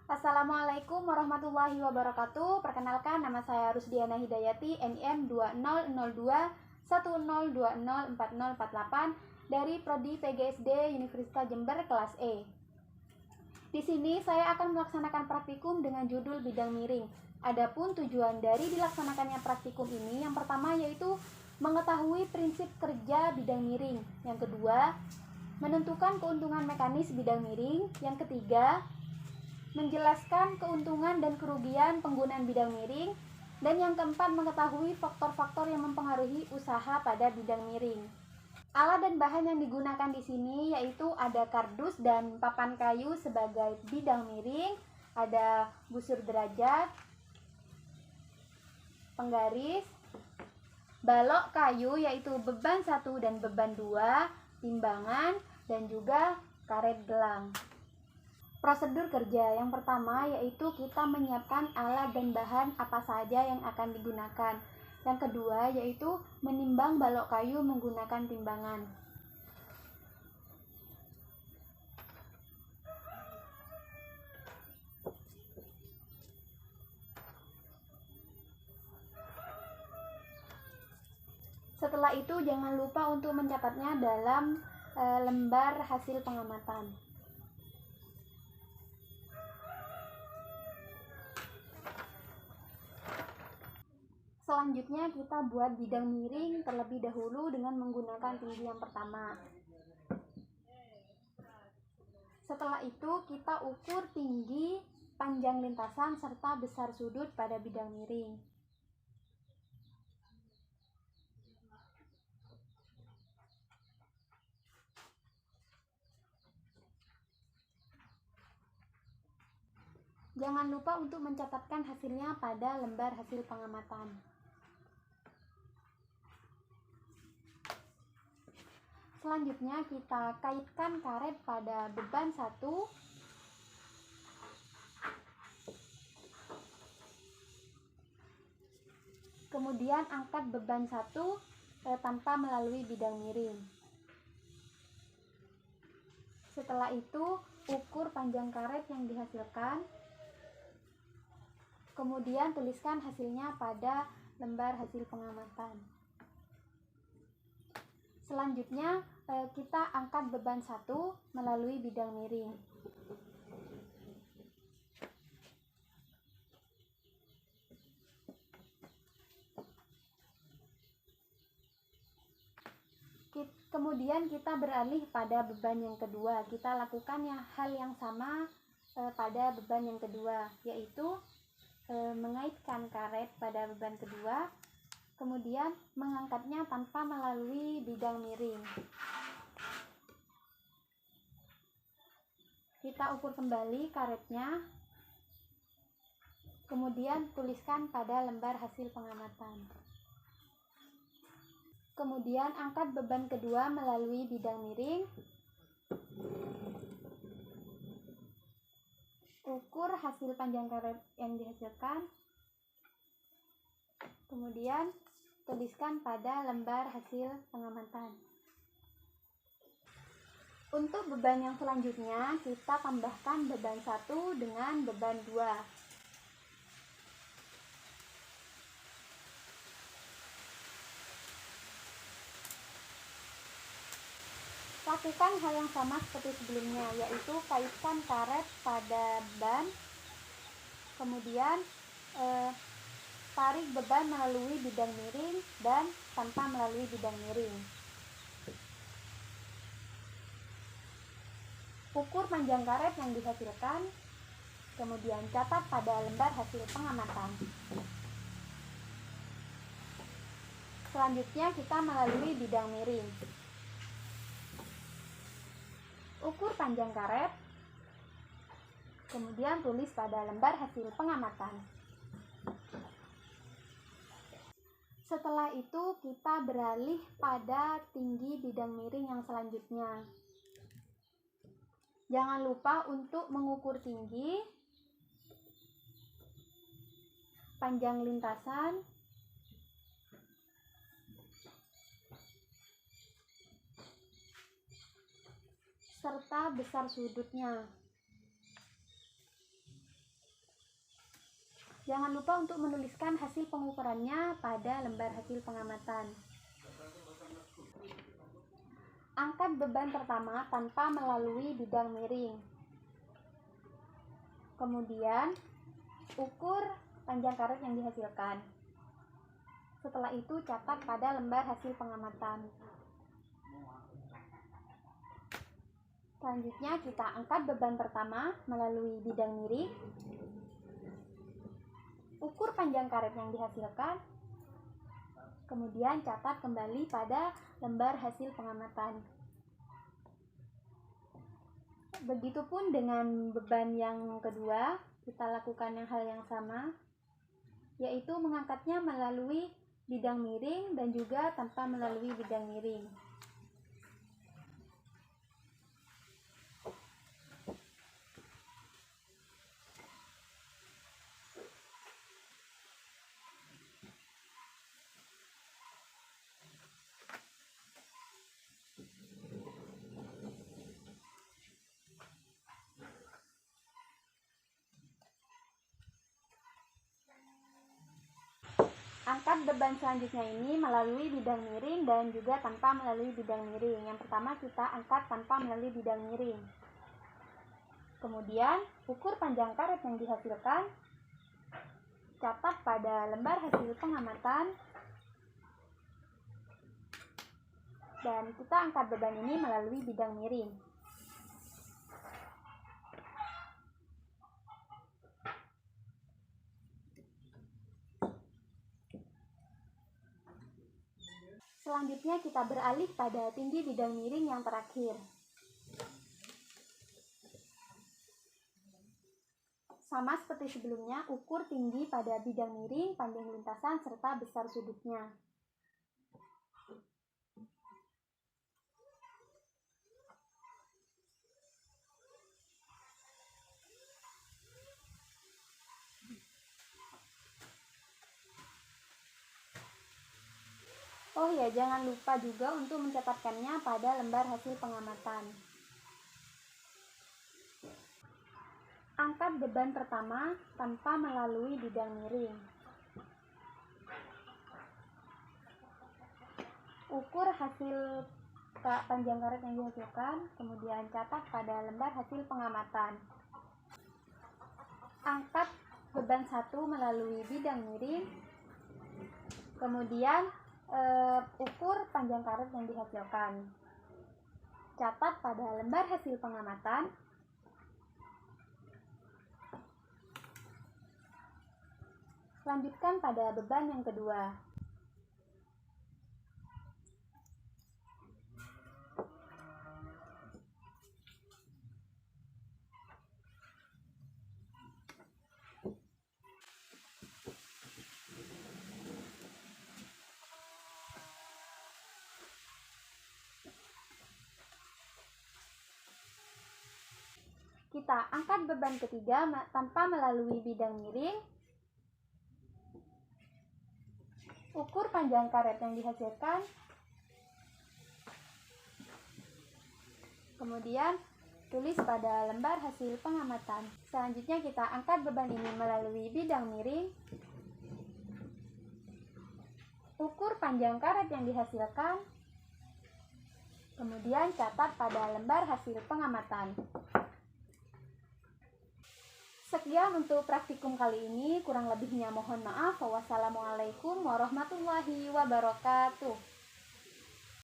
Assalamualaikum warahmatullahi wabarakatuh. Perkenalkan, nama saya Rusdiana Hidayati, NIM 200210204048 dari Prodi PGSD Universitas Jember kelas E. Di sini saya akan melaksanakan praktikum dengan judul bidang miring. Adapun tujuan dari dilaksanakannya praktikum ini, yang pertama yaitu mengetahui prinsip kerja bidang miring. Yang kedua, menentukan keuntungan mekanis bidang miring. Yang ketiga, menjelaskan keuntungan dan kerugian penggunaan bidang miring. Dan yang keempat, mengetahui faktor-faktor yang mempengaruhi usaha pada bidang miring. Alat dan bahan yang digunakan di sini yaitu ada kardus dan papan kayu sebagai bidang miring, ada busur derajat, penggaris, balok kayu yaitu beban 1 dan beban 2, timbangan, dan juga karet gelang. Prosedur kerja yang pertama yaitu kita menyiapkan alat dan bahan apa saja yang akan digunakan. Yang kedua yaitu menimbang balok kayu menggunakan timbangan. Setelah itu jangan lupa untuk mencatatnya dalam lembar hasil pengamatan. Selanjutnya kita buat bidang miring terlebih dahulu dengan menggunakan tinggi yang pertama. Setelah itu kita ukur tinggi, panjang lintasan, serta besar sudut pada bidang miring. Jangan lupa untuk mencatatkan hasilnya pada lembar hasil pengamatan. Selanjutnya kita kaitkan karet pada beban 1. Kemudian angkat beban 1 tanpa melalui bidang miring. Setelah itu ukur panjang karet yang dihasilkan. Kemudian tuliskan hasilnya pada lembar hasil pengamatan. Selanjutnya kita angkat beban 1 melalui bidang miring. Kemudian kita beralih pada beban yang kedua. Kita lakukan hal yang sama pada beban yang kedua, yaitu mengaitkan karet pada beban kedua, kemudian mengangkatnya tanpa melalui bidang miring. Kita ukur kembali karetnya, kemudian tuliskan pada lembar hasil pengamatan. Kemudian angkat beban kedua melalui bidang miring. Ukur hasil panjang karet yang dihasilkan. Kemudian tuliskan pada lembar hasil pengamatan. Untuk beban yang selanjutnya, kita tambahkan beban 1 dengan beban 2. Lakukan hal yang sama seperti sebelumnya, yaitu kaitkan karet pada ban, kemudian tarik beban melalui bidang miring dan tanpa melalui bidang miring. Ukur panjang karet yang dihasilkan, kemudian catat pada lembar hasil pengamatan. Selanjutnya kita melalui bidang miring. Ukur panjang karet, kemudian tulis pada lembar hasil pengamatan. Setelah itu kita beralih pada tinggi bidang miring yang selanjutnya. Jangan lupa untuk mengukur tinggi, panjang lintasan, serta besar sudutnya. Jangan lupa untuk menuliskan hasil pengukurannya pada lembar hasil pengamatan. Angkat beban pertama tanpa melalui bidang miring. Kemudian, ukur panjang karet yang dihasilkan. Setelah itu, catat pada lembar hasil pengamatan. Selanjutnya, kita angkat beban pertama melalui bidang miring. Ukur panjang karet yang dihasilkan. Kemudian, catat kembali pada lembar hasil pengamatan. Begitupun dengan beban yang kedua, kita lakukan hal yang sama, yaitu mengangkatnya melalui bidang miring dan juga tanpa melalui bidang miring. Angkat beban selanjutnya ini melalui bidang miring dan juga tanpa melalui bidang miring. Yang pertama kita angkat tanpa melalui bidang miring. Kemudian ukur panjang karet yang dihasilkan. Catat pada lembar hasil pengamatan. Dan kita angkat beban ini melalui bidang miring. Selanjutnya kita beralih pada tinggi bidang miring yang terakhir. Sama seperti sebelumnya, ukur tinggi pada bidang miring, panjang lintasan, serta besar sudutnya. Oh ya, jangan lupa juga untuk mencatatkannya pada lembar hasil pengamatan. Angkat beban pertama tanpa melalui bidang miring. Ukur hasil panjang karet yang dihasilkan, kemudian catat pada lembar hasil pengamatan. Angkat beban 1 melalui bidang miring, kemudian ukur panjang karet yang dihasilkan. Catat pada lembar hasil pengamatan. Lanjutkan pada beban yang kedua. Kita angkat beban ketiga tanpa melalui bidang miring. Ukur panjang karet yang dihasilkan. Kemudian tulis pada lembar hasil pengamatan. Selanjutnya kita angkat beban ini melalui bidang miring. Ukur panjang karet yang dihasilkan. Kemudian catat pada lembar hasil pengamatan. Sekian untuk praktikum kali ini, kurang lebihnya mohon maaf. Wassalamualaikum warahmatullahi wabarakatuh.